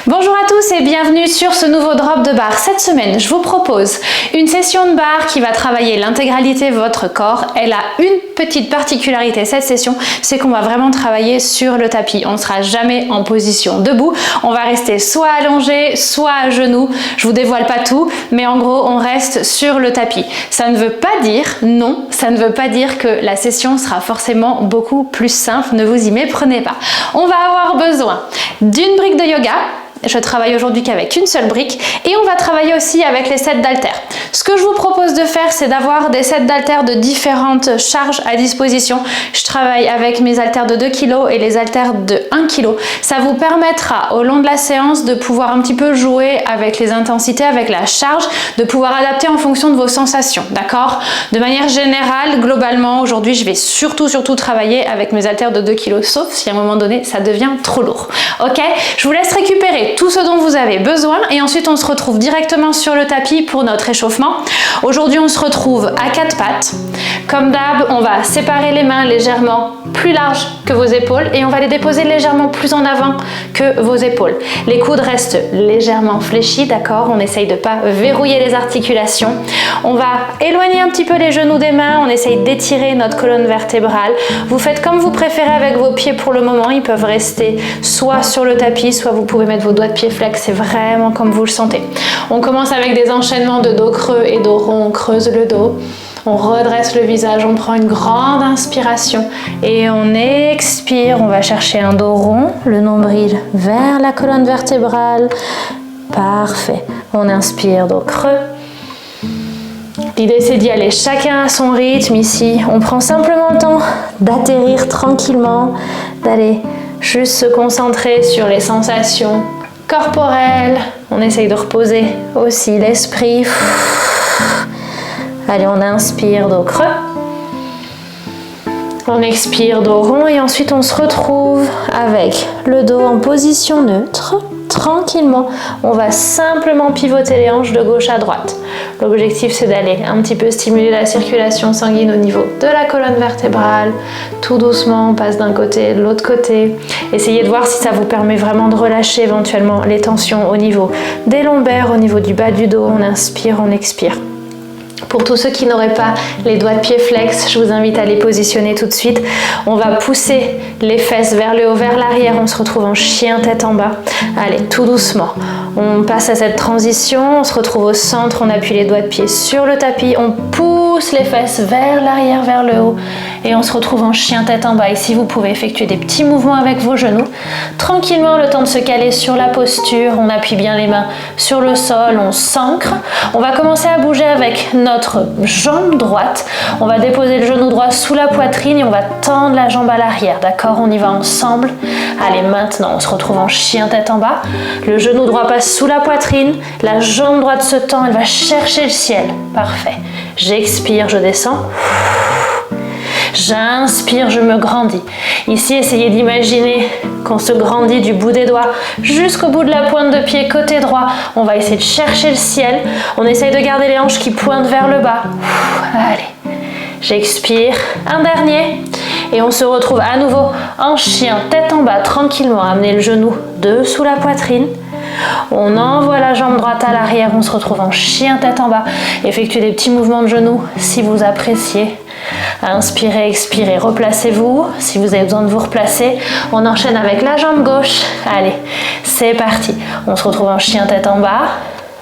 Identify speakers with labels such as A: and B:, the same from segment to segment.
A: Bonjour à tous et bienvenue sur ce nouveau drop de barre. Cette semaine, je vous propose une session de barre qui va travailler l'intégralité de votre corps. Elle a une petite particularité, cette session, c'est qu'on va vraiment travailler sur le tapis. On ne sera jamais en position debout. On va rester soit allongé, soit à genoux. Je vous dévoile pas tout, mais en gros, on reste sur le tapis. Ça ne veut pas dire, non, ça ne veut pas dire que la session sera forcément beaucoup plus simple. Ne vous y méprenez pas. On va avoir besoin d'une brique de yoga. Je travaille aujourd'hui qu'avec une seule brique et on va travailler aussi avec les sets d'haltères. Ce que je vous propose de faire, c'est d'avoir des sets d'haltères de différentes charges à disposition. Je travaille avec mes haltères de 2 kg et les haltères de 1 kg. Ça vous permettra au long de la séance de pouvoir un petit peu jouer avec les intensités, avec la charge, de pouvoir adapter en fonction de vos sensations, d'accord? De manière générale, globalement, aujourd'hui, je vais surtout travailler avec mes haltères de 2 kg, sauf si à un moment donné, ça devient trop lourd. Ok? Je vous laisse récupérer tout ce dont vous avez besoin et ensuite on se retrouve directement sur le tapis pour notre échauffement. Aujourd'hui on se retrouve à 4 pattes. Comme d'hab, on va séparer les mains légèrement plus larges que vos épaules et on va les déposer légèrement plus en avant que vos épaules. Les coudes restent légèrement fléchis, d'accord? On essaye de ne pas verrouiller les articulations. On va éloigner un petit peu les genoux des mains, on essaye d'étirer notre colonne vertébrale. Vous faites comme vous préférez avec vos pieds pour le moment, ils peuvent rester soit sur le tapis, soit vous pouvez mettre vos doigts de pied flex, c'est vraiment comme vous le sentez. On commence avec des enchaînements de dos creux et dos rond, on creuse le dos. On redresse le visage, on prend une grande inspiration et on expire. On va chercher un dos rond, le nombril vers la colonne vertébrale. Parfait. On inspire, dos creux. L'idée, c'est d'y aller chacun à son rythme ici. On prend simplement le temps d'atterrir tranquillement, d'aller juste se concentrer sur les sensations corporelles. On essaye de reposer aussi l'esprit. Allez, on inspire, dos creux. On expire, dos rond et ensuite on se retrouve avec le dos en position neutre. Tranquillement, on va simplement pivoter les hanches de gauche à droite. L'objectif, c'est d'aller un petit peu stimuler la circulation sanguine au niveau de la colonne vertébrale. Tout doucement, on passe d'un côté et de l'autre côté. Essayez de voir si ça vous permet vraiment de relâcher éventuellement les tensions au niveau des lombaires, au niveau du bas du dos. On inspire, on expire. Pour tous ceux qui n'auraient pas les doigts de pied flex, je vous invite à les positionner tout de suite. On va pousser les fesses vers le haut, vers l'arrière. On se retrouve en chien tête en bas. Allez, tout doucement. On passe à cette transition. On se retrouve au centre. On appuie les doigts de pied sur le tapis. On pousse les fesses vers l'arrière, vers le haut. Et on se retrouve en chien tête en bas. Ici, vous pouvez effectuer des petits mouvements avec vos genoux. Tranquillement, le temps de se caler sur la posture. On appuie bien les mains sur le sol. On s'ancre. On va commencer à bouger avec notre jambe droite. On va déposer le genou droit sous la poitrine et on va tendre la jambe à l'arrière. D'accord? On y va ensemble. Allez, maintenant, on se retrouve en chien tête en bas. Le genou droit passe sous la poitrine. La jambe droite se tend. Elle va chercher le ciel. Parfait. J'expire, je descends. J'inspire, je me grandis. Ici, essayez d'imaginer qu'on se grandit du bout des doigts jusqu'au bout de la pointe de pied côté droit. On va essayer de chercher le ciel. On essaye de garder les hanches qui pointent vers le bas. Allez, j'expire. Un dernier. Et on se retrouve à nouveau en chien, tête en bas, tranquillement. Amenez le genou dessous la poitrine. On envoie la jambe droite à l'arrière. On se retrouve en chien, tête en bas. Effectuez des petits mouvements de genoux si vous appréciez. Inspirez, expirez, replacez-vous. Si vous avez besoin de vous replacer, on enchaîne avec la jambe gauche. Allez, c'est parti. On se retrouve en chien tête en bas.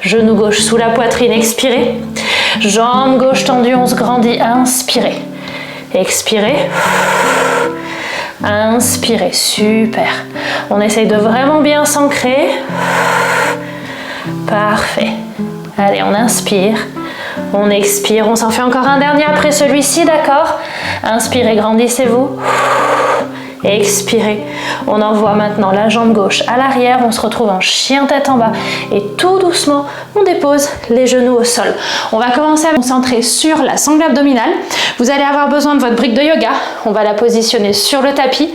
A: Genou gauche sous la poitrine, expirez. Jambe gauche tendue, on se grandit. Inspirez. Expirez. Inspirez, super. On essaye de vraiment bien s'ancrer. Parfait. Allez, on inspire. On expire, on s'en fait encore un dernier après celui-ci, d'accord? Inspirez, grandissez-vous. Expirez. On envoie maintenant la jambe gauche à l'arrière, on se retrouve en chien tête en bas et tout doucement, on dépose les genoux au sol. On va commencer à concentrer sur la sangle abdominale. Vous allez avoir besoin de votre brique de yoga. On va la positionner sur le tapis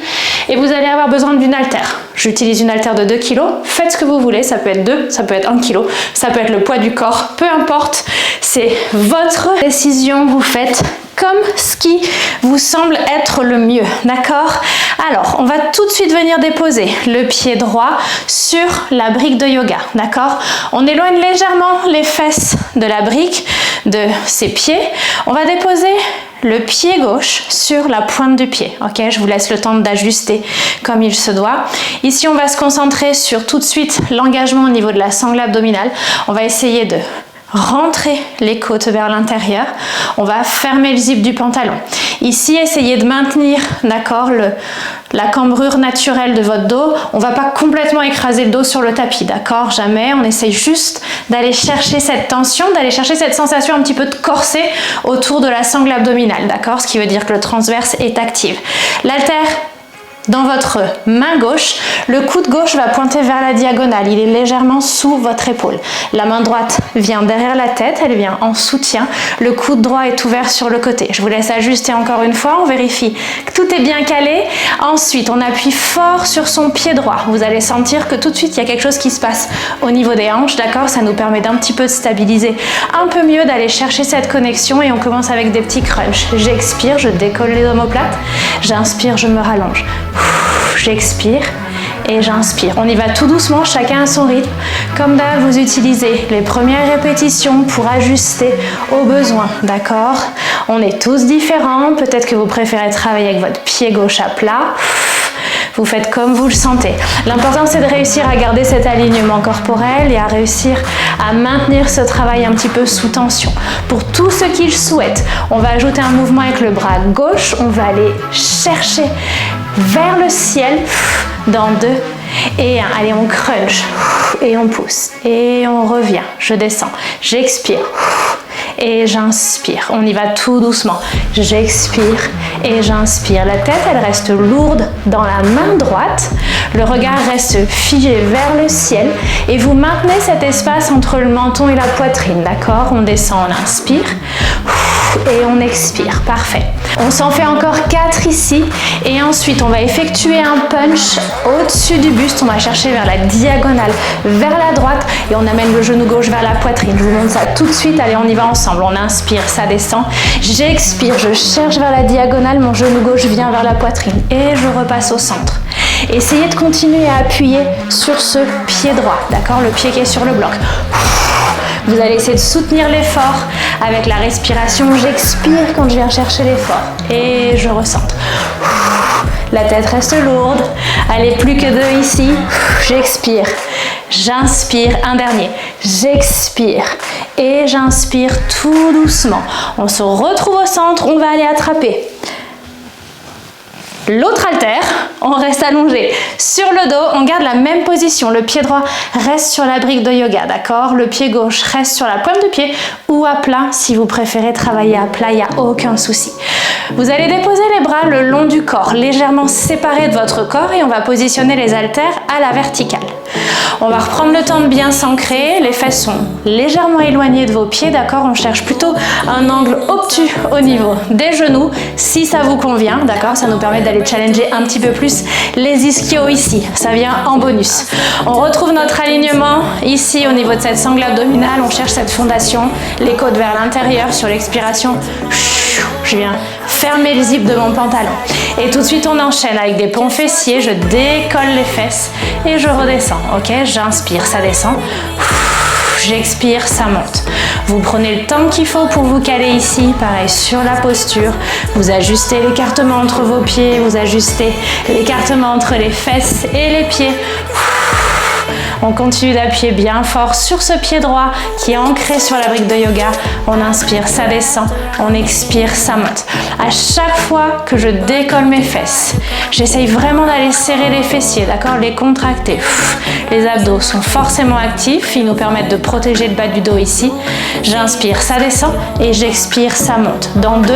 A: et vous allez avoir besoin d'une haltère. J'utilise une haltère de 2 kg. Faites ce que vous voulez, ça peut être 2, ça peut être 1 kg, ça peut être le poids du corps, peu importe. C'est votre décision, vous faites comme ce qui vous semble être le mieux, d'accord? Alors, on va tout de suite venir déposer le pied droit sur la brique de yoga, d'accord? On éloigne légèrement les fesses de la brique, de ses pieds. On va déposer le pied gauche sur la pointe du pied, ok? Je vous laisse le temps d'ajuster comme il se doit. Ici, on va se concentrer sur tout de suite l'engagement au niveau de la sangle abdominale. On va essayer de rentrer les côtes vers l'intérieur. On va fermer le zip du pantalon. Ici, essayez de maintenir, d'accord, la cambrure naturelle de votre dos. On ne va pas complètement écraser le dos sur le tapis, d'accord? Jamais. On essaye juste d'aller chercher cette tension, d'aller chercher cette sensation un petit peu de corset autour de la sangle abdominale, d'accord? Ce qui veut dire que le transverse est actif. L'haltère dans votre main gauche, le coude gauche va pointer vers la diagonale, il est légèrement sous votre épaule. La main droite vient derrière la tête, elle vient en soutien, le coude droit est ouvert sur le côté. Je vous laisse ajuster encore une fois, on vérifie que tout est bien calé. Ensuite, on appuie fort sur son pied droit. Vous allez sentir que tout de suite, il y a quelque chose qui se passe au niveau des hanches, d'accord? Ça nous permet d'un petit peu de stabiliser un peu mieux, d'aller chercher cette connexion et on commence avec des petits crunchs. J'expire, je décolle les omoplates, j'inspire, je me rallonge. J'expire et j'inspire. On y va tout doucement, chacun à son rythme. Comme d'hab, vous utilisez les premières répétitions pour ajuster aux besoins, d'accord? On est tous différents. Peut-être que vous préférez travailler avec votre pied gauche à plat. Vous faites comme vous le sentez. L'important, c'est de réussir à garder cet alignement corporel et à réussir à maintenir ce travail un petit peu sous tension. Pour tous ceux qui le souhaitent, on va ajouter un mouvement avec le bras gauche. On va aller chercher vers le ciel dans 2 et 1. Allez, on crunch et on pousse et on revient. Je descends, j'expire et j'inspire. On y va tout doucement. J'expire et j'inspire. La tête, elle reste lourde dans la main droite. Le regard reste figé vers le ciel et vous maintenez cet espace entre le menton et la poitrine, d'accord? On descend, on inspire et on expire. Parfait. On s'en fait encore 4 ici et ensuite on va effectuer un punch au-dessus du buste. On va chercher vers la diagonale, vers la droite et on amène le genou gauche vers la poitrine. Je vous montre ça tout de suite. Allez, on y va ensemble. On inspire, ça descend. J'expire, je cherche vers la diagonale. Mon genou gauche vient vers la poitrine et je repasse au centre. Essayez de continuer à appuyer sur ce pied droit, d'accord? Le pied qui est sur le bloc. Vous allez essayer de soutenir l'effort avec la respiration. J'expire quand je viens chercher l'effort et je recentre. La tête reste lourde. Allez, plus que 2 ici. J'expire. J'inspire. Un dernier. J'expire. Et j'inspire tout doucement. On se retrouve au centre. On va aller attraper l'autre haltère, on reste allongé sur le dos, on garde la même position. Le pied droit reste sur la brique de yoga, d'accord? Le pied gauche reste sur la pointe du pied ou à plat. Si vous préférez travailler à plat, il n'y a aucun souci. Vous allez déposer les bras le long du corps, légèrement séparés de votre corps et on va positionner les haltères à la verticale. On va reprendre le temps de bien s'ancrer, les fesses sont légèrement éloignées de vos pieds, d'accord? On cherche plutôt un angle obtus au niveau des genoux, si ça vous convient, d'accord? Ça nous permet d'aller challenger un petit peu plus les ischios ici, ça vient en bonus. On retrouve notre alignement ici au niveau de cette sangle abdominale, on cherche cette fondation, les côtes vers l'intérieur, sur l'expiration, je viens fermer le zip de mon pantalon. Et tout de suite, on enchaîne avec des ponts fessiers, je décolle les fesses et je redescends, ok? J'inspire, ça descend. J'expire, ça monte. Vous prenez le temps qu'il faut pour vous caler ici, pareil sur la posture. Vous ajustez l'écartement entre vos pieds, vous ajustez l'écartement entre les fesses et les pieds. On continue d'appuyer bien fort sur ce pied droit qui est ancré sur la brique de yoga. On inspire, ça descend. On expire, ça monte. À chaque fois que je décolle mes fesses, j'essaye vraiment d'aller serrer les fessiers, d'accord? Les contracter. Les abdos sont forcément actifs. Ils nous permettent de protéger le bas du dos ici. J'inspire, ça descend. Et j'expire, ça monte. Dans 2,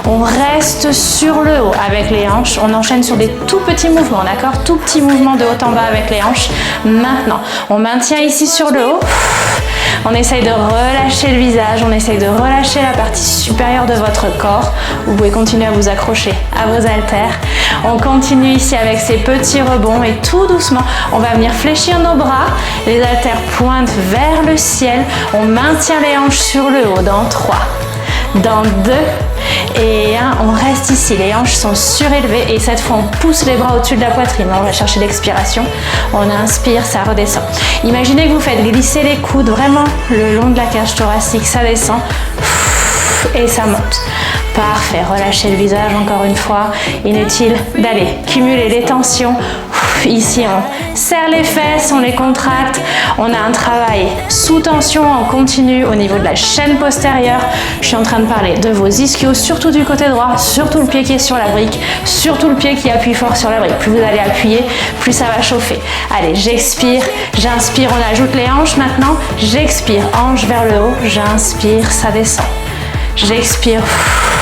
A: on reste sur le haut avec les hanches. On enchaîne sur des tout petits mouvements, d'accord? Tout petits mouvements de haut en bas avec les hanches. Maintenant, on maintient ici sur le haut. On essaye de relâcher le visage, on essaye de relâcher la partie supérieure de votre corps. Vous pouvez continuer à vous accrocher à vos haltères. On continue ici avec ces petits rebonds et tout doucement, on va venir fléchir nos bras. Les haltères pointent vers le ciel. On maintient les hanches sur le haut dans 3, Dans 2 et 1, on reste ici. Les hanches sont surélevées et cette fois, on pousse les bras au-dessus de la poitrine. On va chercher l'expiration. On inspire, ça redescend. Imaginez que vous faites glisser les coudes vraiment le long de la cage thoracique. Ça descend et ça monte. Parfait. Relâchez le visage encore une fois. Inutile d'aller cumuler les tensions. Ici, on serre les fesses, on les contracte. On a un travail sous tension en continu au niveau de la chaîne postérieure. Je suis en train de parler de vos ischios, surtout du côté droit, surtout le pied qui est sur la brique, surtout le pied qui appuie fort sur la brique. Plus vous allez appuyer, plus ça va chauffer. Allez, j'expire, j'inspire, on ajoute les hanches maintenant. J'expire, hanche vers le haut, j'inspire, ça descend. J'expire,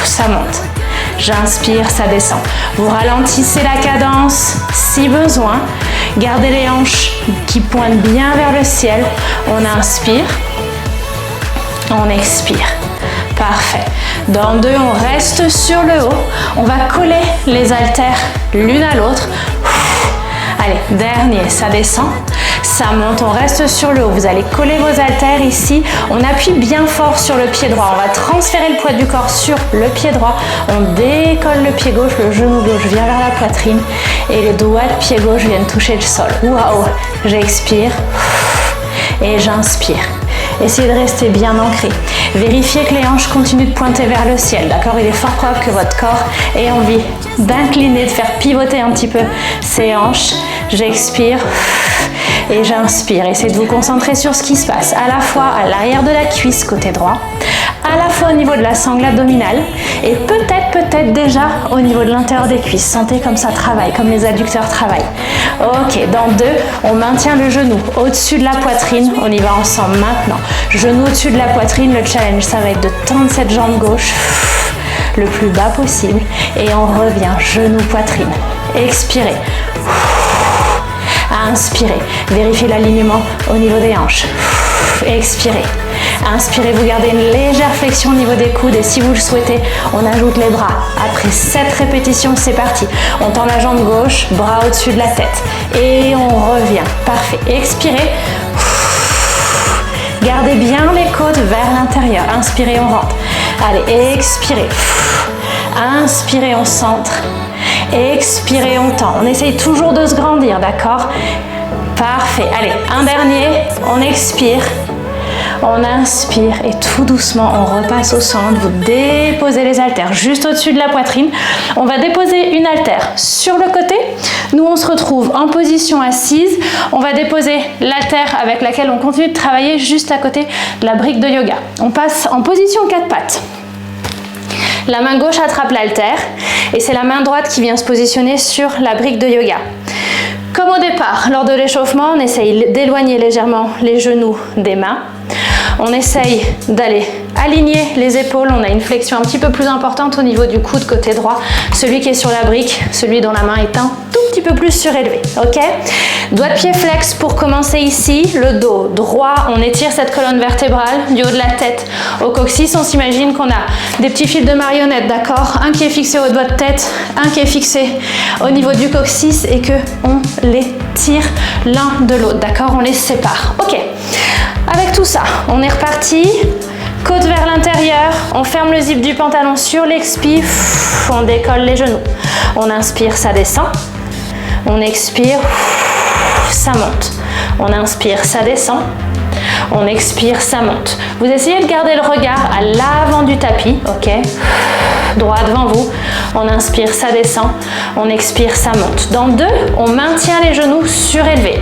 A: ça monte. J'inspire, ça descend. Vous ralentissez la cadence si besoin. Gardez les hanches qui pointent bien vers le ciel. On inspire. On expire. Parfait. Dans 2, on reste sur le haut. On va coller les haltères l'une à l'autre. Allez, dernier, ça descend. Ça monte, on reste sur le haut. Vous allez coller vos haltères ici. On appuie bien fort sur le pied droit. On va transférer le poids du corps sur le pied droit. On décolle le pied gauche, le genou gauche vient vers la poitrine et les doigts de pied gauche viennent toucher le sol. Waouh! J'expire et j'inspire. Essayez de rester bien ancré. Vérifiez que les hanches continuent de pointer vers le ciel, d'accord? Il est fort probable que votre corps ait envie d'incliner, de faire pivoter un petit peu ses hanches. J'expire et j'inspire. Essayez de vous concentrer sur ce qui se passe, à la fois à l'arrière de la cuisse, côté droit, à la fois au niveau de la sangle abdominale et peut-être déjà au niveau de l'intérieur des cuisses. Sentez comme ça travaille, comme les adducteurs travaillent. Ok, dans 2, on maintient le genou au-dessus de la poitrine. On y va ensemble maintenant. Genou au-dessus de la poitrine, le challenge, ça va être de tendre cette jambe gauche le plus bas possible. Et on revient, genou, poitrine. Expirez. Inspirez. Vérifiez l'alignement au niveau des hanches. Expirez. Inspirez, vous gardez une légère flexion au niveau des coudes et si vous le souhaitez, on ajoute les bras. Après 7 répétitions, c'est parti. On tend la jambe gauche, bras au-dessus de la tête. Et on revient. Parfait. Expirez. Gardez bien les côtes vers l'intérieur. Inspirez, on rentre. Allez, expirez. Inspirez, on centre. Expirez, on tend. On essaye toujours de se grandir, d'accord? Parfait. Allez, un dernier. On expire. On inspire et tout doucement, on repasse au centre. Vous déposez les haltères juste au-dessus de la poitrine. On va déposer une haltère sur le côté. Nous, on se retrouve en position assise. On va déposer l'haltère avec laquelle on continue de travailler juste à côté de la brique de yoga. On passe en position 4 pattes. La main gauche attrape l'haltère et c'est la main droite qui vient se positionner sur la brique de yoga. Comme au départ, lors de l'échauffement, on essaye d'éloigner légèrement les genoux des mains. On essaye d'aller aligner les épaules. On a une flexion un petit peu plus importante au niveau du coude côté droit. Celui qui est sur la brique, celui dont la main est un tout petit peu plus surélevée. Ok? Doigt de pied flex pour commencer ici. Le dos droit, on étire cette colonne vertébrale du haut de la tête au coccyx. On s'imagine qu'on a des petits fils de marionnettes, d'accord? Un qui est fixé au doigt de tête, un qui est fixé au niveau du coccyx et que on les tire l'un de l'autre, d'accord? On les sépare. Ok. Avec tout ça, on est reparti. Côte vers l'intérieur, on ferme le zip du pantalon sur l'expi, on décolle les genoux. On inspire, ça descend. On expire, ça monte. On inspire, ça descend. On expire, ça monte. Vous essayez de garder le regard à l'avant du tapis, ok? Droit devant vous. On inspire, ça descend. On expire, ça monte. Dans 2, on maintient les genoux surélevés.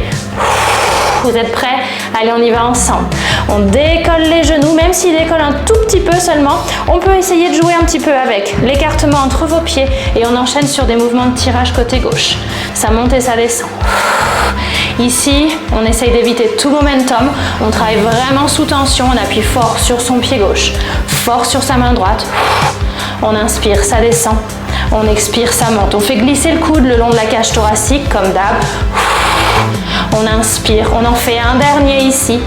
A: Vous êtes prêts? Allez, on y va ensemble. On décolle les genoux, même s'ils décollent un tout petit peu seulement. On peut essayer de jouer un petit peu avec l'écartement entre vos pieds et on enchaîne sur des mouvements de tirage côté gauche. Ça monte et ça descend. Ici, on essaye d'éviter tout momentum. On travaille vraiment sous tension. On appuie fort sur son pied gauche, fort sur sa main droite. On inspire, ça descend. On expire, ça monte. On fait glisser le coude le long de la cage thoracique, comme d'hab. On inspire, on en fait un dernier ici.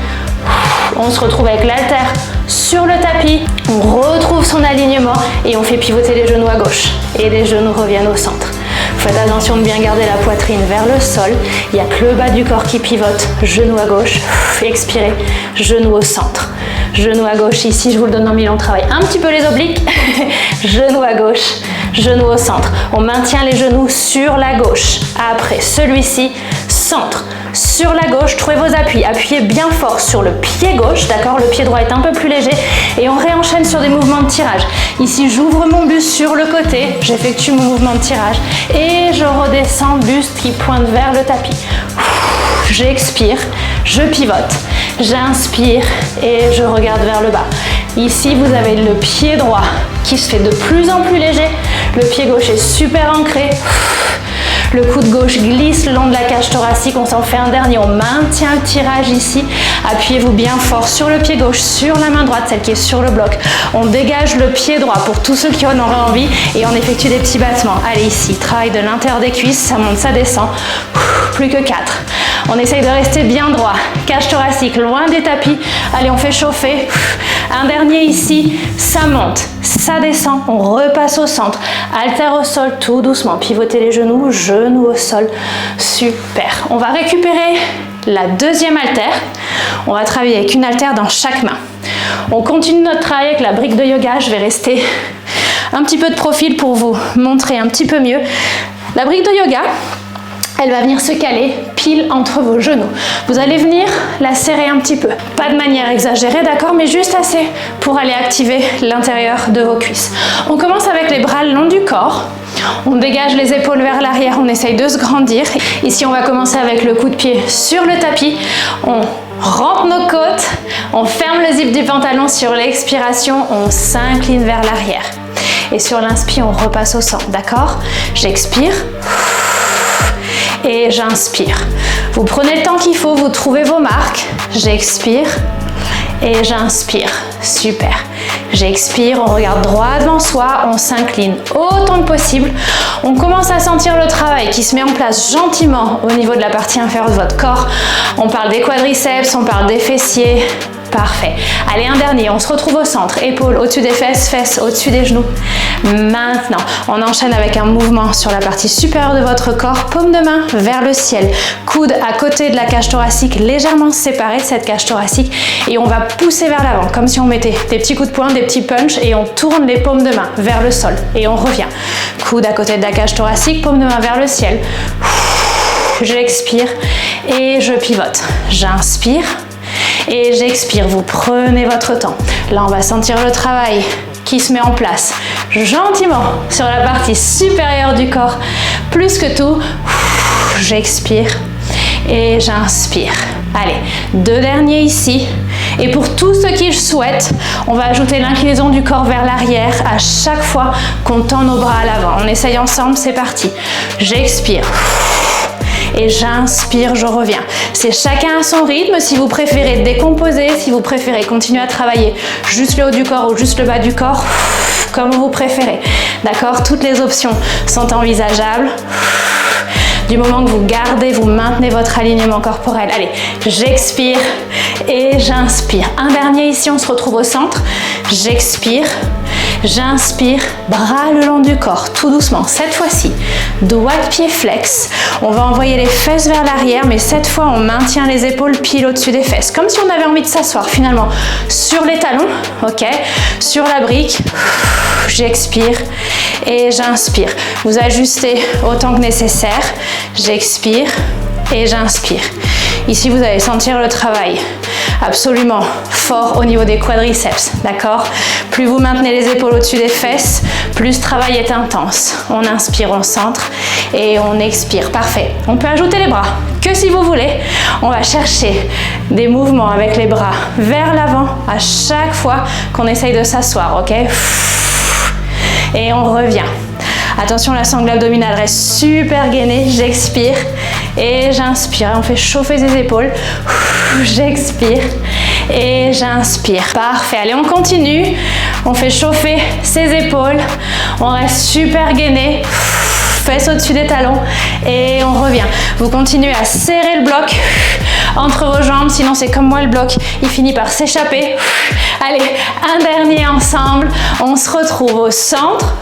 A: On se retrouve avec l'haltère sur le tapis. On retrouve son alignement et on fait pivoter les genoux à gauche. Et les genoux reviennent au centre. Faites attention de bien garder la poitrine vers le sol. Il n'y a que le bas du corps qui pivote. Genou à gauche. Expirez. Genou au centre. genou à gauche ici, je vous le donne en mille, on travaille un petit peu les obliques, genou à gauche, genou au centre. On maintient les genoux sur la gauche. Après, celui-ci, centre. Sur la gauche, trouvez vos appuis. Appuyez bien fort sur le pied gauche, d'accord? Le pied droit est un peu plus léger et on réenchaîne sur des mouvements de tirage. Ici, j'ouvre mon buste sur le côté, j'effectue mon mouvement de tirage et je redescends, buste qui pointe vers le tapis. J'expire, je pivote, j'inspire et je regarde vers le bas. Ici, vous avez le pied droit qui se fait de plus en plus léger. Le pied gauche est super ancré. Le coude gauche glisse le long de la cage thoracique, on s'en fait un dernier, on maintient le tirage ici. Appuyez-vous bien fort sur le pied gauche, sur la main droite, celle qui est sur le bloc. On dégage le pied droit pour tous ceux qui en auraient envie et on effectue des petits battements. Allez ici, travail de l'intérieur des cuisses, ça monte, ça descend. Plus que 4. On essaye de rester bien droit. Cage thoracique, loin des tapis. Allez, on fait chauffer. Un dernier ici, ça monte, ça descend. On repasse au centre. Haltère au sol, tout doucement. Pivotez les genoux, genoux au sol. Super. On va récupérer la deuxième haltère. On va travailler avec une haltère dans chaque main. On continue notre travail avec la brique de yoga. Je vais rester un petit peu de profil pour vous montrer un petit peu mieux. La brique de yoga, elle va venir se caler pile entre vos genoux. Vous allez venir la serrer un petit peu. Pas de manière exagérée, d'accord, mais juste assez pour aller activer l'intérieur de vos cuisses. On commence avec les bras le long du corps. On dégage les épaules vers l'arrière, on essaye de se grandir. Ici, on va commencer avec le coup de pied sur le tapis. On rentre nos côtes, on ferme le zip du pantalon sur l'expiration, on s'incline vers l'arrière. Et sur l'inspire, on repasse au centre, d'accord? J'expire. Et j'inspire. Vous prenez le temps qu'il faut, vous trouvez vos marques. J'expire et j'inspire. Super. J'expire, on regarde droit devant soi, on s'incline autant que possible. On commence à sentir le travail qui se met en place gentiment au niveau de la partie inférieure de votre corps. On parle des quadriceps, on parle des fessiers. Parfait. Allez, un dernier. On se retrouve au centre. Épaules au-dessus des fesses, fesses au-dessus des genoux. Maintenant, on enchaîne avec un mouvement sur la partie supérieure de votre corps. Paume de main vers le ciel. Coude à côté de la cage thoracique, légèrement séparé de cette cage thoracique. Et on va pousser vers l'avant, comme si on mettait des petits coups de poing, des petits punch. Et on tourne les paumes de main vers le sol. Et on revient. Coude à côté de la cage thoracique, paume de main vers le ciel. J'expire et je pivote. J'inspire. Et j'expire, vous prenez votre temps. Là, on va sentir le travail qui se met en place gentiment sur la partie supérieure du corps. Plus que tout, j'expire et j'inspire. Allez, deux derniers ici. Et pour tous ceux qui le souhaitent, on va ajouter l'inclinaison du corps vers l'arrière à chaque fois qu'on tend nos bras à l'avant. On essaye ensemble, c'est parti. J'expire. Et j'inspire, je reviens. C'est chacun à son rythme. Si vous préférez décomposer, si vous préférez continuer à travailler juste le haut du corps ou juste le bas du corps, comme vous préférez. D'accord? Toutes les options sont envisageables. Du moment que vous gardez, vous maintenez votre alignement corporel. Allez, j'expire et j'inspire. Un dernier ici, on se retrouve au centre. J'expire. J'inspire, bras le long du corps, tout doucement. Cette fois-ci, doigt de pied flex. On va envoyer les fesses vers l'arrière, mais cette fois, on maintient les épaules pile au-dessus des fesses. Comme si on avait envie de s'asseoir finalement sur les talons, ok, sur la brique. J'expire et j'inspire. Vous ajustez autant que nécessaire. J'expire et j'inspire. Ici, vous allez sentir le travail absolument fort au niveau des quadriceps, d'accord? Plus vous maintenez les épaules au-dessus des fesses, plus ce travail est intense. On inspire, on centre et on expire. Parfait. On peut ajouter les bras, que si vous voulez. On va chercher des mouvements avec les bras vers l'avant à chaque fois qu'on essaye de s'asseoir, ok? Et on revient. Attention, la sangle abdominale reste super gainée. J'expire et j'inspire. On fait chauffer ses épaules. J'expire et j'inspire. Parfait. Allez, on continue. On fait chauffer ses épaules. On reste super gainé. Fesses au-dessus des talons et on revient. Vous continuez à serrer le bloc entre vos jambes, sinon c'est comme moi, le bloc il finit par s'échapper. Allez, un dernier ensemble. On se retrouve au centre.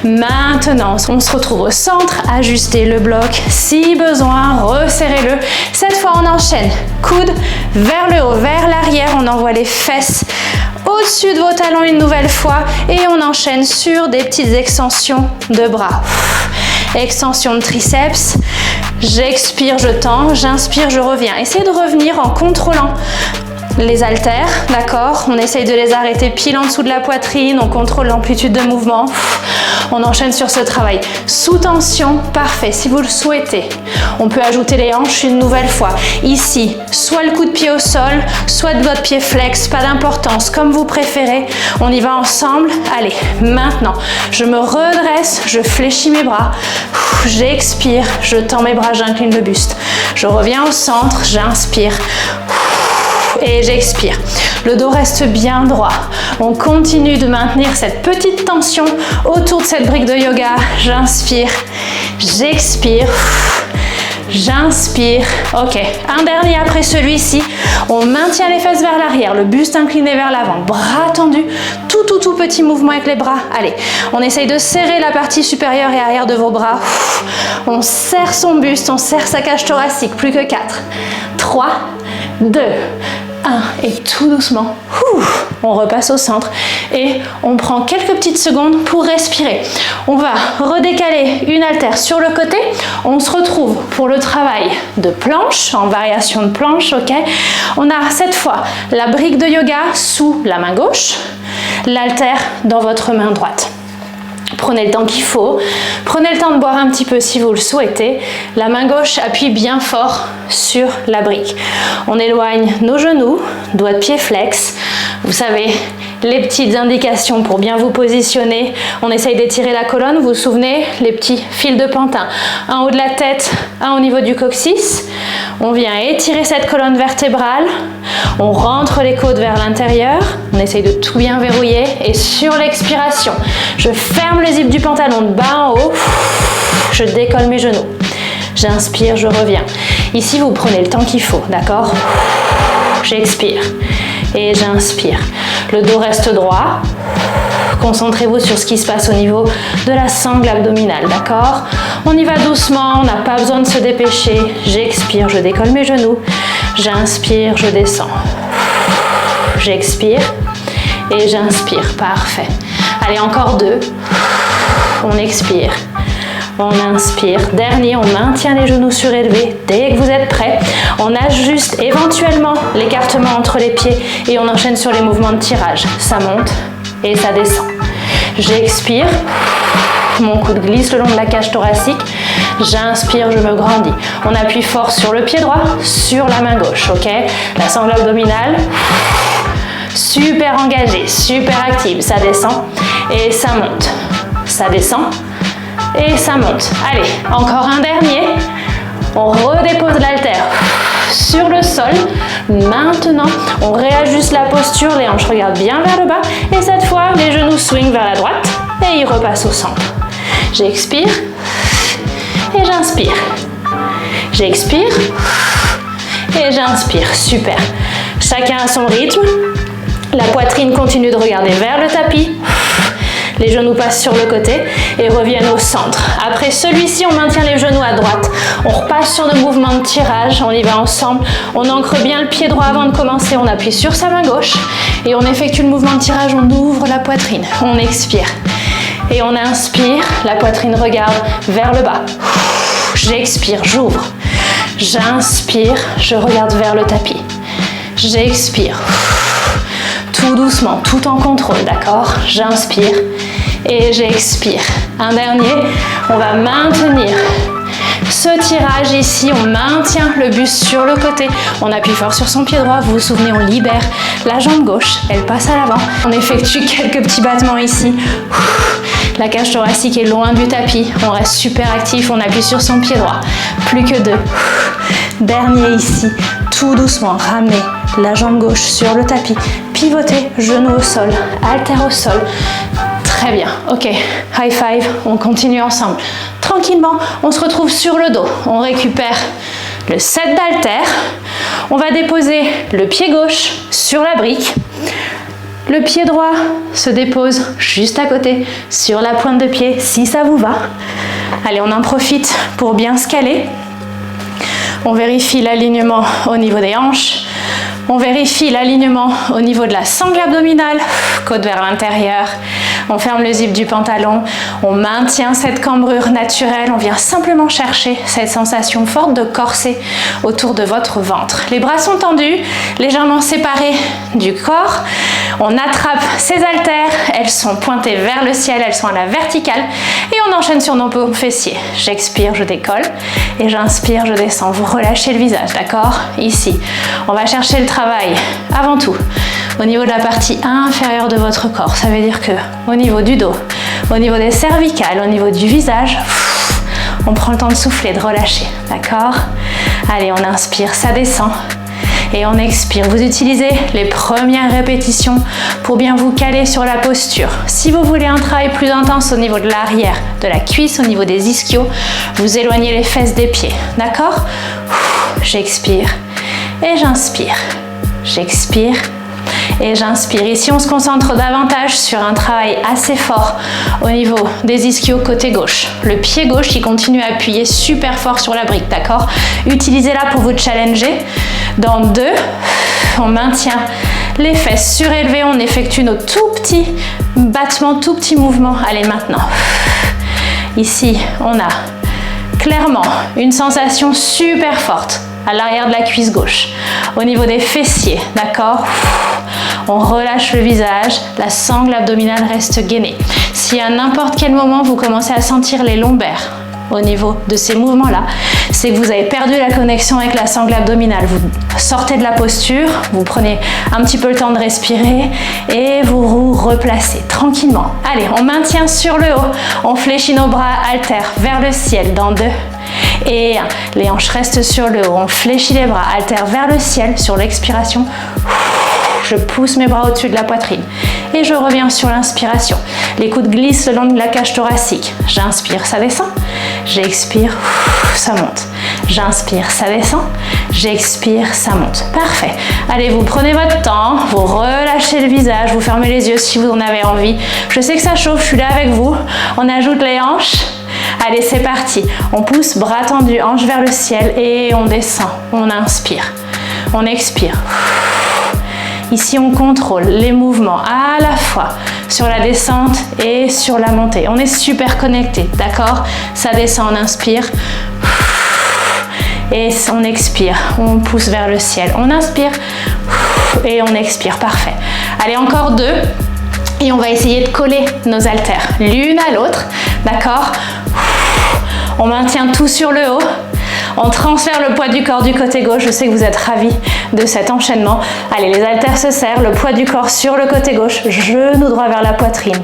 A: Maintenant, on se retrouve au centre, ajustez le bloc si besoin, resserrez-le. Cette fois, on enchaîne. Coude vers le haut, vers l'arrière, on envoie les fesses au-dessus de vos talons une nouvelle fois et on enchaîne sur des petites extensions de bras. Extension de triceps, j'expire, je tends, j'inspire, je reviens. Essayez de revenir en contrôlant les haltères, d'accord? On essaye de les arrêter pile en dessous de la poitrine, on contrôle l'amplitude de mouvement. On enchaîne sur ce travail. Sous tension, parfait. Si vous le souhaitez, on peut ajouter les hanches une nouvelle fois. Ici, soit le coup de pied au sol, soit de votre pied flex, pas d'importance, comme vous préférez. On y va ensemble. Allez, maintenant, je me redresse, je fléchis mes bras, j'expire, je tends mes bras, j'incline le buste. Je reviens au centre, j'inspire. Et j'expire. Le dos reste bien droit. On continue de maintenir cette petite tension autour de cette brique de yoga. J'inspire, j'expire, j'inspire. Ok, un dernier après celui-ci. On maintient les fesses vers l'arrière, le buste incliné vers l'avant, bras tendus, tout petit mouvement avec les bras. Allez, on essaye de serrer la partie supérieure et arrière de vos bras. On serre son buste, on serre sa cage thoracique. Plus que 4, 3, 2, 1 et tout doucement, on repasse au centre et on prend quelques petites secondes pour respirer. On va redécaler une haltère sur le côté. On se retrouve pour le travail de planche, en variation de planche, ok? On a cette fois la brique de yoga sous la main gauche, l'haltère dans votre main droite. Prenez le temps qu'il faut, prenez le temps de boire un petit peu si vous le souhaitez. La main gauche appuie bien fort sur la brique. On éloigne nos genoux, doigts de pied flex. Vous savez, les petites indications pour bien vous positionner. On essaye d'étirer la colonne, vous vous souvenez, les petits fils de pantin. Un au haut de la tête, un au niveau du coccyx. On vient étirer cette colonne vertébrale. On rentre les côtes vers l'intérieur. On essaye de tout bien verrouiller. Et sur l'expiration, je ferme le zip du pantalon de bas en haut. Je décolle mes genoux. J'inspire, je reviens. Ici, vous prenez le temps qu'il faut, d'accord? J'expire et j'inspire. Le dos reste droit. Concentrez-vous sur ce qui se passe au niveau de la sangle abdominale, d'accord? On y va doucement, on n'a pas besoin de se dépêcher. J'expire, je décolle mes genoux. J'inspire, je descends. J'expire et j'inspire. Parfait. Allez, encore 2. On expire. On inspire. Dernier, on maintient les genoux surélevés. Dès que vous êtes prêts, on ajuste éventuellement l'écartement entre les pieds et on enchaîne sur les mouvements de tirage. Ça monte et ça descend. J'expire. Mon coude glisse le long de la cage thoracique. J'inspire, je me grandis. On appuie fort sur le pied droit, sur la main gauche, ok? La sangle abdominale. Super engagée, super active. Ça descend et ça monte. Ça descend et ça monte. Allez, encore un dernier. On redépose l'haltère sur le sol. Maintenant, on réajuste la posture. Les hanches regardent bien vers le bas. Et cette fois, les genoux swing vers la droite et ils repassent au centre. J'expire et j'inspire. J'expire et j'inspire. Super. Chacun à son rythme. La poitrine continue de regarder vers le tapis. Les genoux passent sur le côté et reviennent au centre. Après celui-ci, on maintient les genoux à droite. On repasse sur nos mouvements de tirage. On y va ensemble. On ancre bien le pied droit avant de commencer. On appuie sur sa main gauche et on effectue le mouvement de tirage. On ouvre la poitrine. On expire. Et on inspire. La poitrine regarde vers le bas. J'expire, j'ouvre. J'inspire. Je regarde vers le tapis. J'expire. Tout doucement, tout en contrôle, d'accord? J'inspire et j'expire. Un dernier, on va maintenir ce tirage ici, on maintient le buste sur le côté, on appuie fort sur son pied droit, vous vous souvenez, on libère la jambe gauche, elle passe à l'avant. On effectue quelques petits battements ici. La cage thoracique est loin du tapis, on reste super actif, on appuie sur son pied droit. Plus que 2. Dernier ici, tout doucement, ramenez la jambe gauche sur le tapis. Pivotez, genou au sol, haltère au sol. Très bien, ok, high five, on continue ensemble. Tranquillement, on se retrouve sur le dos. On récupère le set d'haltère. On va déposer le pied gauche sur la brique. Le pied droit se dépose juste à côté sur la pointe de pied si ça vous va. Allez, on en profite pour bien se caler. On vérifie l'alignement au niveau des hanches. On vérifie l'alignement au niveau de la sangle abdominale, côte vers l'intérieur. On ferme le zip du pantalon, on maintient cette cambrure naturelle, on vient simplement chercher cette sensation forte de corset autour de votre ventre. Les bras sont tendus, légèrement séparés du corps. On attrape ces haltères, elles sont pointées vers le ciel, elles sont à la verticale et on enchaîne sur nos paumes fessiers. J'expire, je décolle et j'inspire, je descends. Vous relâchez le visage, d'accord? Ici, on va chercher le travail avant tout au niveau de la partie inférieure de votre corps. Ça veut dire que au niveau du dos, au niveau des cervicales, au niveau du visage, on prend le temps de souffler, de relâcher, d'accord? Allez, on inspire, ça descend. Et on expire. Vous utilisez les premières répétitions pour bien vous caler sur la posture. Si vous voulez un travail plus intense au niveau de l'arrière, de la cuisse, au niveau des ischios, vous éloignez les fesses des pieds, d'accord? J'expire et j'inspire. J'expire et j'inspire. Ici, on se concentre davantage sur un travail assez fort au niveau des ischios côté gauche. Le pied gauche qui continue à appuyer super fort sur la brique, d'accord? Utilisez-la pour vous challenger. Dans 2, on maintient les fesses surélevées, on effectue nos tout petits battements, tout petits mouvements. Allez, maintenant. Ici, on a clairement une sensation super forte à l'arrière de la cuisse gauche, au niveau des fessiers, d'accord? On relâche le visage, la sangle abdominale reste gainée. Si à n'importe quel moment vous commencez à sentir les lombaires au niveau de ces mouvements-là, c'est que vous avez perdu la connexion avec la sangle abdominale. Vous sortez de la posture, vous prenez un petit peu le temps de respirer et vous replacez tranquillement. Allez, on maintient sur le haut, on fléchit nos bras haltères vers le ciel dans 2 et 1. Les hanches restent sur le haut, on fléchit les bras haltères vers le ciel sur l'expiration. Je pousse mes bras au-dessus de la poitrine et je reviens sur l'inspiration. Les coudes glissent le long de la cage thoracique. J'inspire, ça descend. J'expire, ça monte. J'inspire, ça descend. J'expire, ça monte. Parfait. Allez, vous prenez votre temps, vous relâchez le visage, vous fermez les yeux si vous en avez envie. Je sais que ça chauffe, je suis là avec vous. On ajoute les hanches. Allez, c'est parti. On pousse, bras tendus, hanches vers le ciel et on descend. On inspire. On expire. Ici, on contrôle les mouvements à la fois sur la descente et sur la montée. On est super connecté, d'accord? Ça descend, on inspire. Et on expire. On pousse vers le ciel. On inspire. Et on expire. Parfait. Allez, encore 2. Et on va essayer de coller nos haltères l'une à l'autre, d'accord? On maintient tout sur le haut. On transfère le poids du corps du côté gauche. Je sais que vous êtes ravis de cet enchaînement. Allez, les haltères se serrent, le poids du corps sur le côté gauche, genou droit vers la poitrine.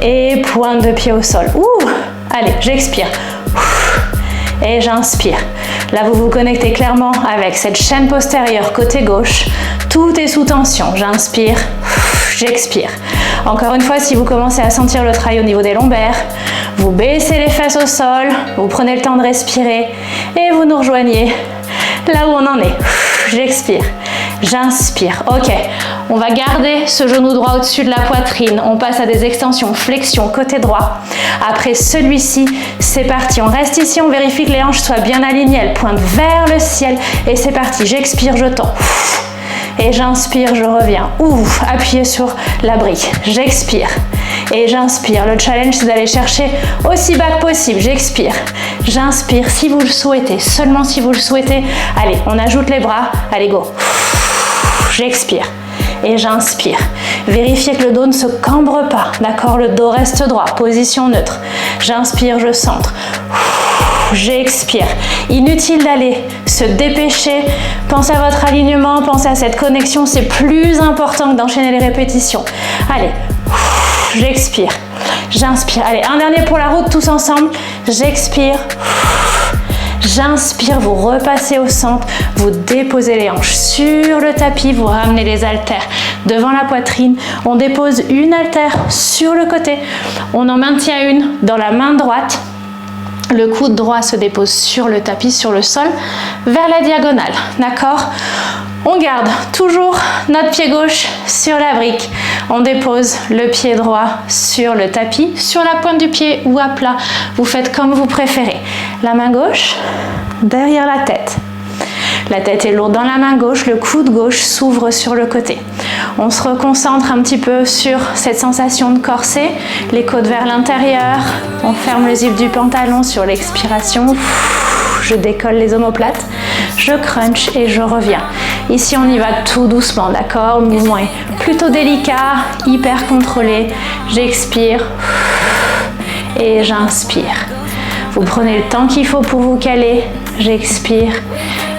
A: Et pointe de pied au sol. Ouh, allez, j'expire. Et j'inspire. Là, vous vous connectez clairement avec cette chaîne postérieure côté gauche. Tout est sous tension. J'inspire, j'expire. Encore une fois, si vous commencez à sentir le travail au niveau des lombaires, vous baissez les fesses au sol, vous prenez le temps de respirer et vous nous rejoignez là où on en est. J'expire, j'inspire. Ok, on va garder ce genou droit au-dessus de la poitrine. On passe à des extensions, flexion côté droit. Après celui-ci, c'est parti. On reste ici, on vérifie que les hanches soient bien alignées. Elles pointent vers le ciel et c'est parti. J'expire, je tends. Et j'inspire, je reviens. Ouf, appuyez sur la brique. J'expire et j'inspire. Le challenge, c'est d'aller chercher aussi bas que possible. J'expire, j'inspire si vous le souhaitez, seulement si vous le souhaitez. Allez, on ajoute les bras. Allez, go. J'expire et j'inspire. Vérifiez que le dos ne se cambre pas. D'accord, le dos reste droit. Position neutre. J'inspire, je centre. J'expire. Inutile d'aller se dépêcher. Pensez à votre alignement, pensez à cette connexion. C'est plus important que d'enchaîner les répétitions. Allez, j'expire. J'inspire. Allez, un dernier pour la route, tous ensemble. J'expire. J'inspire, vous repassez au centre, vous déposez les hanches sur le tapis, vous ramenez les haltères devant la poitrine. On dépose une haltère sur le côté. On en maintient une dans la main droite. Le coude droit se dépose sur le tapis, sur le sol, vers la diagonale, d'accord? On garde toujours notre pied gauche sur la brique. On dépose le pied droit sur le tapis, sur la pointe du pied ou à plat. Vous faites comme vous préférez. La main gauche derrière la tête. La tête est lourde dans la main gauche, le coude gauche s'ouvre sur le côté. On se reconcentre un petit peu sur cette sensation de corset, les côtes vers l'intérieur. On ferme le zip du pantalon sur l'expiration. Je décolle les omoplates, je crunch et je reviens. Ici, on y va tout doucement, d'accord? Le mouvement est plutôt délicat, hyper contrôlé. J'expire et j'inspire. Vous prenez le temps qu'il faut pour vous caler. J'expire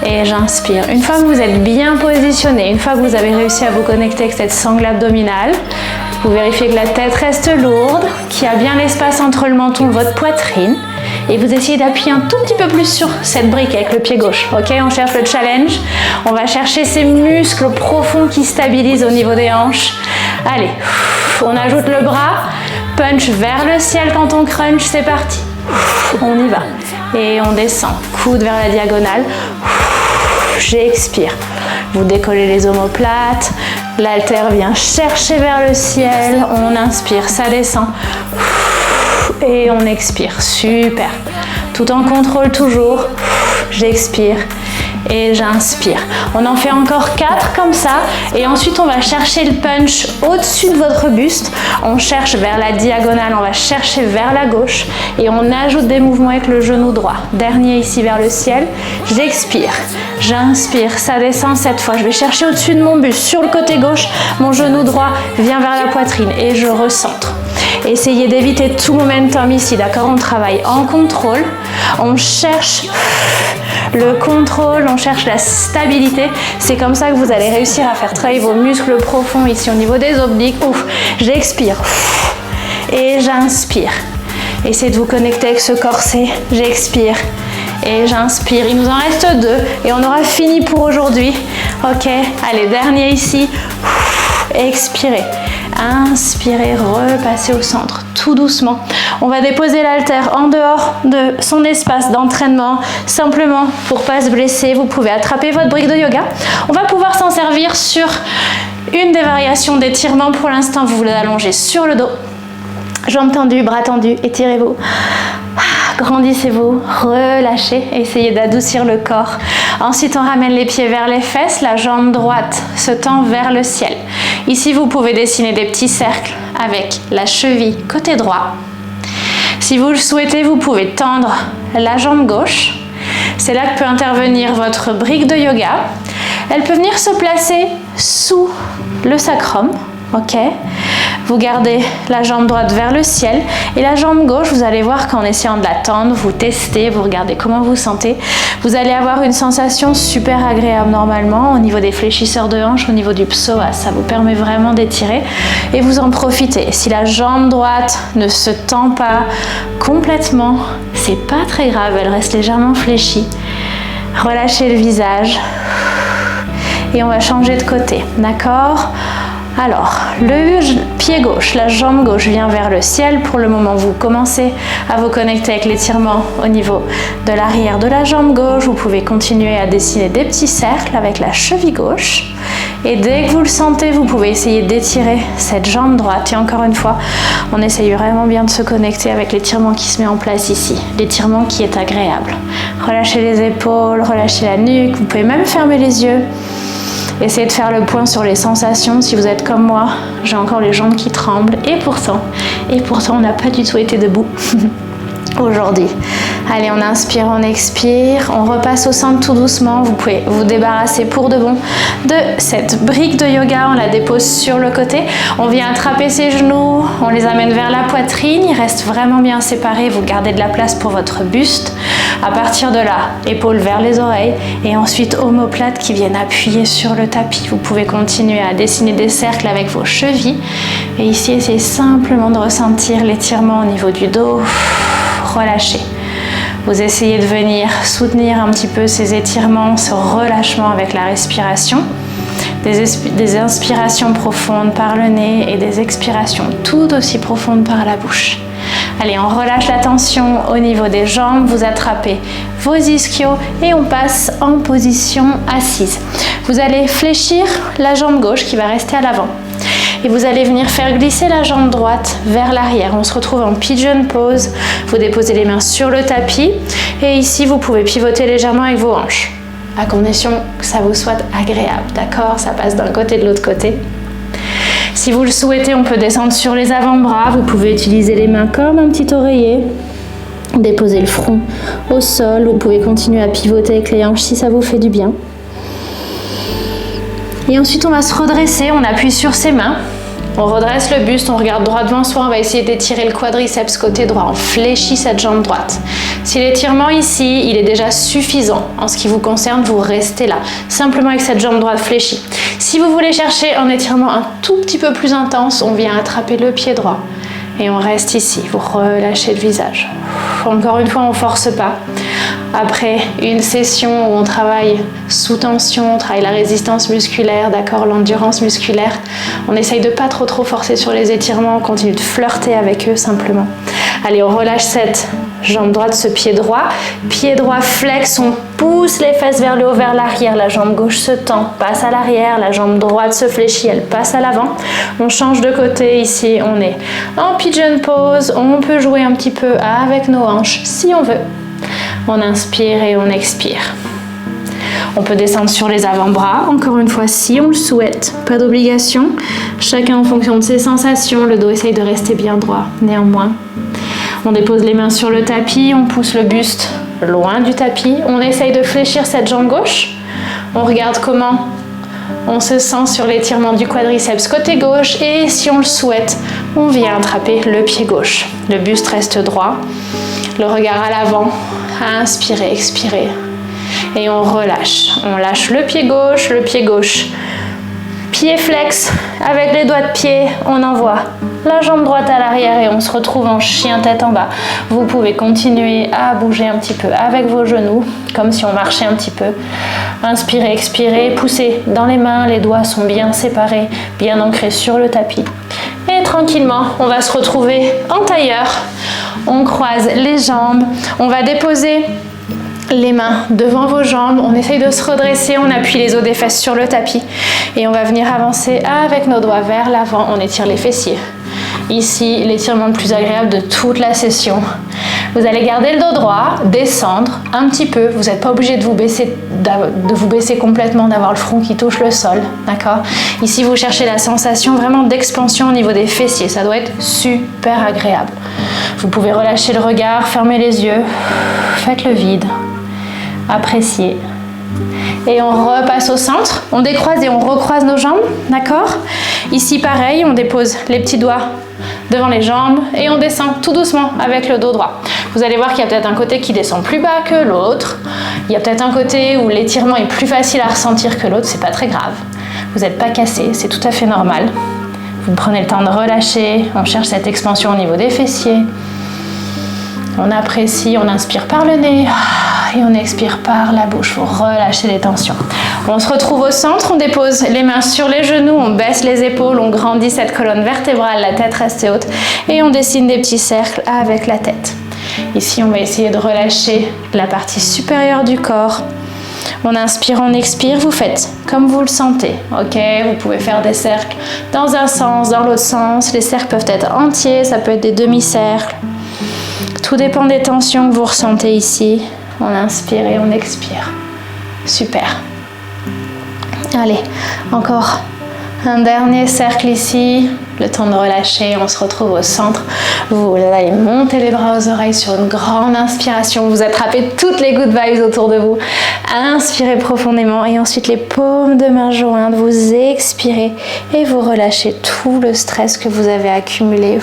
A: et j'inspire. Une fois que vous êtes bien positionné, une fois que vous avez réussi à vous connecter avec cette sangle abdominale, vous vérifiez que la tête reste lourde, qu'il y a bien l'espace entre le menton et votre poitrine. Et vous essayez d'appuyer un tout petit peu plus sur cette brique avec le pied gauche. Ok, on cherche le challenge. On va chercher ces muscles profonds qui stabilisent au niveau des hanches. Allez, on ajoute le bras. Punch vers le ciel quand on crunch. C'est parti. On y va. Et on descend. Coude vers la diagonale. J'expire. Vous décollez les omoplates. L'haltère vient chercher vers le ciel. On inspire, ça descend. Et on expire. Super. Tout en contrôle toujours. J'expire et j'inspire. On en fait encore 4 comme ça. Et ensuite, on va chercher le punch au-dessus de votre buste. On cherche vers la diagonale. On va chercher vers la gauche. Et on ajoute des mouvements avec le genou droit. Dernier ici vers le ciel. J'expire. J'inspire. Ça descend cette fois. Je vais chercher au-dessus de mon buste. Sur le côté gauche, mon genou droit vient vers la poitrine. Et je recentre. Essayez d'éviter tout momentum ici, d'accord? On travaille en contrôle, on cherche le contrôle, on cherche la stabilité. C'est comme ça que vous allez réussir à faire travailler vos muscles profonds ici au niveau des obliques. Ouf, j'expire et j'inspire. Essayez de vous connecter avec ce corset. J'expire et j'inspire. Il nous en reste 2 et on aura fini pour aujourd'hui. Ok, allez, dernier ici. Expirez. Inspirez, repassez au centre, tout doucement. On va déposer l'haltère en dehors de son espace d'entraînement, simplement pour pas se blesser. Vous pouvez attraper votre brique de yoga. On va pouvoir s'en servir sur une des variations d'étirement. Pour l'instant, vous l'allongez sur le dos. Jambes tendues, bras tendus, étirez-vous. Grandissez-vous, relâchez, essayez d'adoucir le corps. Ensuite, on ramène les pieds vers les fesses, la jambe droite se tend vers le ciel. Ici, vous pouvez dessiner des petits cercles avec la cheville côté droit. Si vous le souhaitez, vous pouvez tendre la jambe gauche. C'est là que peut intervenir votre brique de yoga. Elle peut venir se placer sous le sacrum. Ok, vous gardez la jambe droite vers le ciel et la jambe gauche, vous allez voir qu'en essayant de la tendre, vous testez, vous regardez comment vous sentez. Vous allez avoir une sensation super agréable normalement au niveau des fléchisseurs de hanches, au niveau du psoas. Ça vous permet vraiment d'étirer et vous en profitez. Si la jambe droite ne se tend pas complètement, c'est pas très grave, elle reste légèrement fléchie. Relâchez le visage et on va changer de côté, d'accord ? Alors, le pied gauche, la jambe gauche vient vers le ciel. Pour le moment, vous commencez à vous connecter avec l'étirement au niveau de l'arrière de la jambe gauche. Vous pouvez continuer à dessiner des petits cercles avec la cheville gauche. Et dès que vous le sentez, vous pouvez essayer d'étirer cette jambe droite. Et encore une fois, on essaye vraiment bien de se connecter avec l'étirement qui se met en place ici. L'étirement qui est agréable. Relâchez les épaules, relâchez la nuque. Vous pouvez même fermer les yeux. Essayez de faire le point sur les sensations. Si vous êtes comme moi, j'ai encore les jambes qui tremblent. Et pourtant, on n'a pas du tout été debout aujourd'hui. Allez, on inspire, on expire. On repasse au centre tout doucement. Vous pouvez vous débarrasser pour de bon de cette brique de yoga. On la dépose sur le côté. On vient attraper ses genoux. On les amène vers la poitrine. Ils restent vraiment bien séparés. Vous gardez de la place pour votre buste. À partir de là, épaules vers les oreilles. Et ensuite, omoplates qui viennent appuyer sur le tapis. Vous pouvez continuer à dessiner des cercles avec vos chevilles. Et ici, essayez simplement de ressentir l'étirement au niveau du dos. Relâchez. Vous essayez de venir soutenir un petit peu ces étirements, ce relâchement avec la respiration. Des inspirations profondes par le nez et des expirations tout aussi profondes par la bouche. Allez, on relâche la tension au niveau des jambes, vous attrapez vos ischios et on passe en position assise. Vous allez fléchir la jambe gauche qui va rester à l'avant. et vous allez venir faire glisser la jambe droite vers l'arrière. On se retrouve en pigeon pose. Vous déposez les mains sur le tapis et ici vous pouvez pivoter légèrement avec vos hanches, à condition que ça vous soit agréable, d'accord? Ça passe d'un côté de l'autre côté. Si vous le souhaitez, on peut descendre sur les avant-bras. Vous pouvez utiliser les mains comme un petit oreiller. Déposez le front au sol. Vous pouvez continuer à pivoter avec les hanches si ça vous fait du bien. Et ensuite, on va se redresser. On appuie sur ses mains. On redresse le buste, on regarde droit devant soi, on va essayer d'étirer le quadriceps côté droit, on fléchit cette jambe droite. Si l'étirement ici, il est déjà suffisant en ce qui vous concerne, vous restez là, simplement avec cette jambe droite fléchie. Si vous voulez chercher un étirement un tout petit peu plus intense, on vient attraper le pied droit et on reste ici, vous relâchez le visage. Encore une fois, on ne force pas. Après une session où on travaille sous tension, on travaille la résistance musculaire, d'accord, l'endurance musculaire, on essaye de pas trop forcer sur les étirements, on continue de flirter avec eux simplement. Allez, on relâche cette jambe droite, ce pied droit flex, on pousse les fesses vers le haut, vers l'arrière, la jambe gauche se tend, passe à l'arrière, la jambe droite se fléchit, elle passe à l'avant. On change de côté, ici on est en pigeon pose, on peut jouer un petit peu avec nos hanches si on veut. On inspire et on expire. On peut descendre sur les avant-bras, encore une fois si on le souhaite, pas d'obligation. Chacun en fonction de ses sensations, le dos essaye de rester bien droit néanmoins. On dépose les mains sur le tapis, on pousse le buste loin du tapis. On essaye de fléchir cette jambe gauche. On regarde comment on se sent sur l'étirement du quadriceps côté gauche et si on le souhaite, on vient attraper le pied gauche. Le buste reste droit, le regard à l'avant. Inspirez, expirez. Et on relâche. On lâche le pied gauche. Pied flex. Avec les doigts de pied, on envoie la jambe droite à l'arrière et on se retrouve en chien tête en bas. Vous pouvez continuer à bouger un petit peu avec vos genoux, comme si on marchait un petit peu. Inspirez, expirez, poussez dans les mains. Les doigts sont bien séparés, bien ancrés sur le tapis. Et tranquillement, on va se retrouver en tailleur. On croise les jambes. On va déposer les mains devant vos jambes. On essaye de se redresser. On appuie les os des fesses sur le tapis. Et on va venir avancer avec nos doigts vers l'avant. On étire les fessiers. Ici, l'étirement le plus agréable de toute la session. Vous allez garder le dos droit, descendre un petit peu. Vous n'êtes pas obligé de vous baisser complètement, d'avoir le front qui touche le sol, d'accord? Ici, vous cherchez la sensation vraiment d'expansion au niveau des fessiers. Ça doit être super agréable. Vous pouvez relâcher le regard, fermer les yeux. Faites le vide. Appréciez. Et on repasse au centre. On décroise et on recroise nos jambes, d'accord? Ici, pareil, on dépose les petits doigts devant les jambes et on descend tout doucement avec le dos droit. Vous allez voir qu'il y a peut-être un côté qui descend plus bas que l'autre. Il y a peut-être un côté où l'étirement est plus facile à ressentir que l'autre. C'est pas très grave. Vous n'êtes pas cassé, c'est tout à fait normal. Vous prenez le temps de relâcher. On cherche cette expansion au niveau des fessiers. On apprécie, on inspire par le nez et on expire par la bouche. Vous relâchez les tensions. On se retrouve au centre, on dépose les mains sur les genoux, on baisse les épaules, on grandit cette colonne vertébrale, la tête reste haute et on dessine des petits cercles avec la tête. Ici, on va essayer de relâcher la partie supérieure du corps. On inspire, on expire, vous faites comme vous le sentez, ok? Vous pouvez faire des cercles dans un sens, dans l'autre sens. Les cercles peuvent être entiers, ça peut être des demi-cercles. Tout dépend des tensions que vous ressentez ici. On inspire et on expire. Super. Allez, encore un dernier cercle ici. Le temps de relâcher, on se retrouve au centre. Vous allez monter les bras aux oreilles sur une grande inspiration. Vous attrapez toutes les good vibes autour de vous. Inspirez profondément et ensuite les paumes de main jointes. Vous expirez et vous relâchez tout le stress que vous avez accumulé.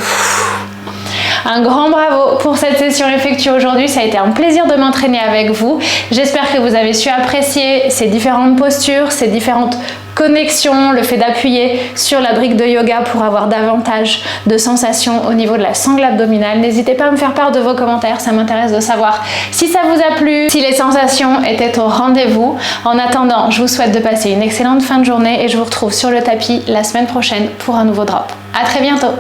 A: Un grand bravo pour cette session effectuée aujourd'hui. Ça a été un plaisir de m'entraîner avec vous. J'espère que vous avez su apprécier ces différentes postures, ces différentes connexions, le fait d'appuyer sur la brique de yoga pour avoir davantage de sensations au niveau de la sangle abdominale. N'hésitez pas à me faire part de vos commentaires, ça m'intéresse de savoir si ça vous a plu, si les sensations étaient au rendez-vous. En attendant, je vous souhaite de passer une excellente fin de journée et je vous retrouve sur le tapis la semaine prochaine pour un nouveau drop. À très bientôt.